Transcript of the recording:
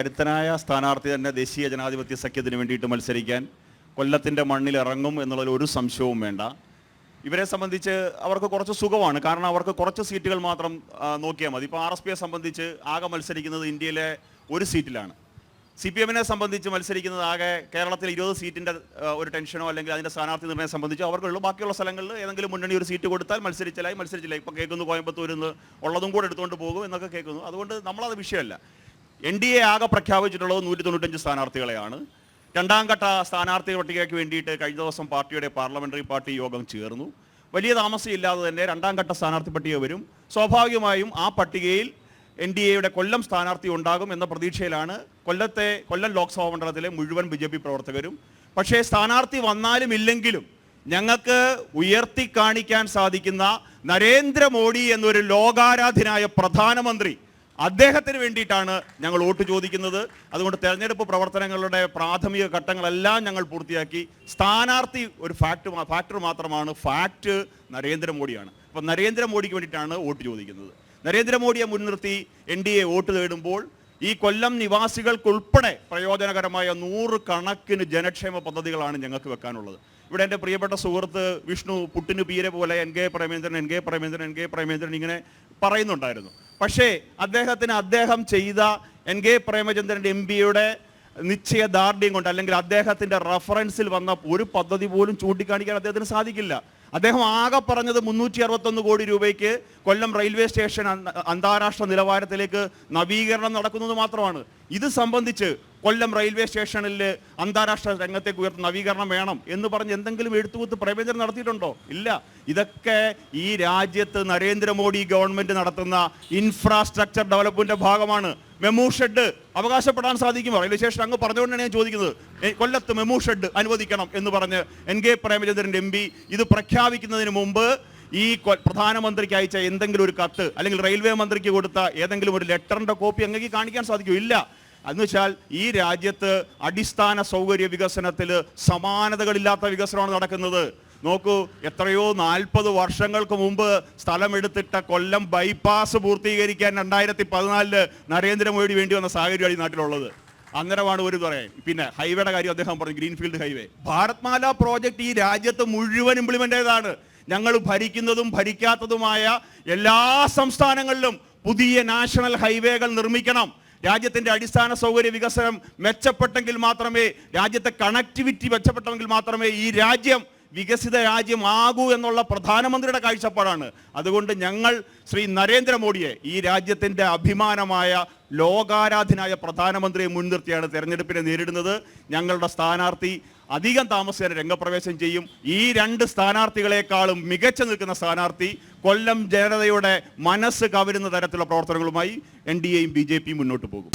കരുത്തനായ സ്ഥാനാർത്ഥി തന്നെ ദേശീയ ജനാധിപത്യ സഖ്യത്തിന് വേണ്ടിയിട്ട് മത്സരിക്കാൻ കൊല്ലത്തിൻ്റെ മണ്ണിൽ ഇറങ്ങും എന്നുള്ളതിൽ ഒരു സംശയവും വേണ്ട. ഇവരെ സംബന്ധിച്ച് അവർക്ക് കുറച്ച് സുഖമാണ്. കാരണം അവർക്ക് കുറച്ച് സീറ്റുകൾ മാത്രം നോക്കിയാൽ മതി. ഇപ്പോൾ RSPയെ സംബന്ധിച്ച് ആകെ മത്സരിക്കുന്നത് ഇന്ത്യയിലെ ഒരു സീറ്റിലാണ്. CPM-നെ സംബന്ധിച്ച് മത്സരിക്കുന്നത് ആകെ കേരളത്തിൽ 20 സീറ്റിൻ്റെ ഒരു ടെൻഷനോ അല്ലെങ്കിൽ അതിൻ്റെ സ്ഥാനാർത്ഥി നിർണ്ണയം സംബന്ധിച്ചോ അവർക്കുള്ളൂ. ബാക്കിയുള്ള സ്ഥലങ്ങളിൽ ഏതെങ്കിലും മുന്നണി ഒരു സീറ്റ് കൊടുത്താൽ മത്സരിച്ചില്ല. ഇപ്പോൾ കേൾക്കുന്നു കോയമ്പത്തൂരിൽ നിന്ന് ഉള്ളതും കൂടെ എടുത്തുകൊണ്ട് പോകും എന്നൊക്കെ കേൾക്കുന്നു. അതുകൊണ്ട് നമ്മളത് വിഷയമല്ല. NDA ആകെ പ്രഖ്യാപിച്ചിട്ടുള്ളത് 195 സ്ഥാനാർത്ഥികളെയാണ്. രണ്ടാം ഘട്ട സ്ഥാനാർത്ഥി പട്ടികയ്ക്ക് വേണ്ടിയിട്ട് കഴിഞ്ഞ ദിവസം പാർട്ടിയുടെ പാർലമെൻ്ററി പാർട്ടി യോഗം ചേർന്നു. വലിയ താമസമില്ലാതെ തന്നെ രണ്ടാം ഘട്ട സ്ഥാനാർത്ഥി പട്ടിക വരും. സ്വാഭാവികമായും ആ പട്ടികയിൽ NDAയുടെ കൊല്ലം സ്ഥാനാർത്ഥി ഉണ്ടാകും എന്ന പ്രതീക്ഷയിലാണ് കൊല്ലം ലോക്സഭാ മണ്ഡലത്തിലെ മുഴുവൻ BJP പ്രവർത്തകരും. പക്ഷേ സ്ഥാനാർത്ഥി വന്നാലും ഇല്ലെങ്കിലും ഞങ്ങൾക്ക് ഉയർത്തി കാണിക്കാൻ സാധിക്കുന്ന നരേന്ദ്രമോദി എന്നൊരു ലോകാരാധ്യനായ പ്രധാനമന്ത്രി, അദ്ദേഹത്തിന് വേണ്ടിയിട്ടാണ് ഞങ്ങൾ വോട്ട് ചോദിക്കുന്നത്. അതുകൊണ്ട് തെരഞ്ഞെടുപ്പ് പ്രവർത്തനങ്ങളുടെ പ്രാഥമിക ഘട്ടങ്ങളെല്ലാം ഞങ്ങൾ പൂർത്തിയാക്കി. സ്ഥാനാർത്ഥി ഒരു ഫാക്ടർ മാത്രമാണ്. ഫാക്ട് നരേന്ദ്രമോദിയാണ്. അപ്പം നരേന്ദ്രമോദിക്ക് വേണ്ടിയിട്ടാണ് വോട്ട് ചോദിക്കുന്നത്. നരേന്ദ്രമോദിയെ മുൻനിർത്തി NDA വോട്ട് തേടുമ്പോൾ ഈ കൊല്ലം നിവാസികൾക്കുൾപ്പെടെ പ്രയോജനകരമായ 100 കണക്കിന് ജനക്ഷേമ പദ്ധതികളാണ് ഞങ്ങൾക്ക് വെക്കാനുള്ളത്. ഇവിടെ എൻ്റെ പ്രിയപ്പെട്ട സുഹൃത്ത് വിഷ്ണു പുട്ടിന് പീരെ പോലെ NK പ്രേമചന്ദ്രൻ ഇങ്ങനെ പറയുന്നുണ്ടായിരുന്നു. പക്ഷേ അദ്ദേഹം ചെയ്ത NK പ്രേമചന്ദ്രൻ്റെ MP-യുടെ നിശ്ചയദാർഢ്യം കൊണ്ട് അല്ലെങ്കിൽ അദ്ദേഹത്തിൻ്റെ റഫറൻസിൽ വന്ന ഒരു പദ്ധതി പോലും ചൂണ്ടിക്കാണിക്കാൻ അദ്ദേഹത്തിന് സാധിക്കില്ല. അദ്ദേഹം ആകെ പറഞ്ഞത് 361 കോടി രൂപയ്ക്ക് കൊല്ലം റെയിൽവേ സ്റ്റേഷൻ അന്താരാഷ്ട്ര നിലവാരത്തിലേക്ക് നവീകരണം നടക്കുന്നത് മാത്രമാണ്. ഇത് സംബന്ധിച്ച് കൊല്ലം റെയിൽവേ സ്റ്റേഷനിൽ അന്താരാഷ്ട്ര രംഗത്തേക്ക് ഉയർത്തുന്ന നവീകരണം വേണം എന്ന് പറഞ്ഞ് എന്തെങ്കിലും എഴുത്തുകുത്ത് പ്രേമചന്ദ്രൻ നടത്തിയിട്ടുണ്ടോ? ഇല്ല. ഇതൊക്കെ ഈ രാജ്യത്ത് നരേന്ദ്രമോദി ഗവൺമെൻറ് നടത്തുന്ന ഇൻഫ്രാസ്ട്രക്ചർ ഡെവലപ്മെൻറ്റിൻ്റെ ഭാഗമാണ്. മെമു ഷെഡ് അവകാശപ്പെടാൻ സാധിക്കുമോ? റെയിൽവേ സ്റ്റേഷൻ അങ്ങ് പറഞ്ഞുകൊണ്ടാണ് ഞാൻ ചോദിക്കുന്നത്. കൊല്ലത്ത് മെമു ഷെഡ് അനുവദിക്കണം എന്ന് പറഞ്ഞ് NK പ്രേമചന്ദ്രൻ്റെ MP ഇത് പ്രഖ്യാപിക്കുന്നതിന് മുമ്പ് ഈ പ്രധാനമന്ത്രിക്ക് അയച്ച എന്തെങ്കിലും ഒരു കത്ത് അല്ലെങ്കിൽ റെയിൽവേ മന്ത്രിക്ക് കൊടുത്ത ഏതെങ്കിലും ഒരു ലെറ്ററിൻ്റെ കോപ്പി അങ്ങേക്ക് കാണിക്കാൻ സാധിക്കുമോ? ഇല്ല. എന്ന് വെച്ചാൽ ഈ രാജ്യത്ത് അടിസ്ഥാന സൗകര്യ വികസനത്തിൽ സമാനതകളില്ലാത്ത വികസനമാണ് നടക്കുന്നത്. നോക്കൂ, എത്രയോ 40 വർഷങ്ങൾക്ക് മുമ്പ് സ്ഥലമെടുത്തിട്ട കൊല്ലം ബൈപ്പാസ് പൂർത്തീകരിക്കാൻ 2014 നരേന്ദ്രമോദി വേണ്ടി വന്ന സാഹചര്യമാണ് ഈ നാട്ടിലുള്ളത്. അന്നേരമാണ് ഒരു പറയാൻ. പിന്നെ ഹൈവേയുടെ കാര്യം അദ്ദേഹം പറഞ്ഞു, ഗ്രീൻഫീൽഡ് ഹൈവേ. ഭാരത്മാല പ്രോജക്റ്റ് ഈ രാജ്യത്ത് മുഴുവൻ ഇംപ്ലിമെൻ്റ് ചെയ്തതാണ്. ഞങ്ങൾ ഭരിക്കുന്നതും ഭരിക്കാത്തതുമായ എല്ലാ സംസ്ഥാനങ്ങളിലും പുതിയ നാഷണൽ ഹൈവേകൾ നിർമ്മിക്കണം. രാജ്യത്തിൻ്റെ അടിസ്ഥാന സൗകര്യ വികസനം മെച്ചപ്പെട്ടെങ്കിൽ മാത്രമേ, രാജ്യത്തെ കണക്ടിവിറ്റി മെച്ചപ്പെട്ടെങ്കിൽ മാത്രമേ ഈ രാജ്യം വികസിത രാജ്യമാകൂ എന്നുള്ള പ്രധാനമന്ത്രിയുടെ കാഴ്ചപ്പാടാണ്. അതുകൊണ്ട് ഞങ്ങൾ ശ്രീ നരേന്ദ്രമോദിയെ, ഈ രാജ്യത്തിൻ്റെ അഭിമാനമായ ലോകാരാധ്യനായ പ്രധാനമന്ത്രിയെ മുൻനിർത്തിയാണ് തെരഞ്ഞെടുപ്പിനെ നേരിടുന്നത്. ഞങ്ങളുടെ സ്ഥാനാർത്ഥി അധികം താമസിയാതെ രംഗപ്രവേശം ചെയ്യും. ഈ 2 സ്ഥാനാർത്ഥികളെക്കാളും മികച്ചു നിൽക്കുന്ന സ്ഥാനാർത്ഥി കൊല്ലം ജനതയുടെ മനസ്സ് കവരുന്ന തരത്തിലുള്ള പ്രവർത്തനങ്ങളുമായി NDAയും BJPയും മുന്നോട്ട് പോകും.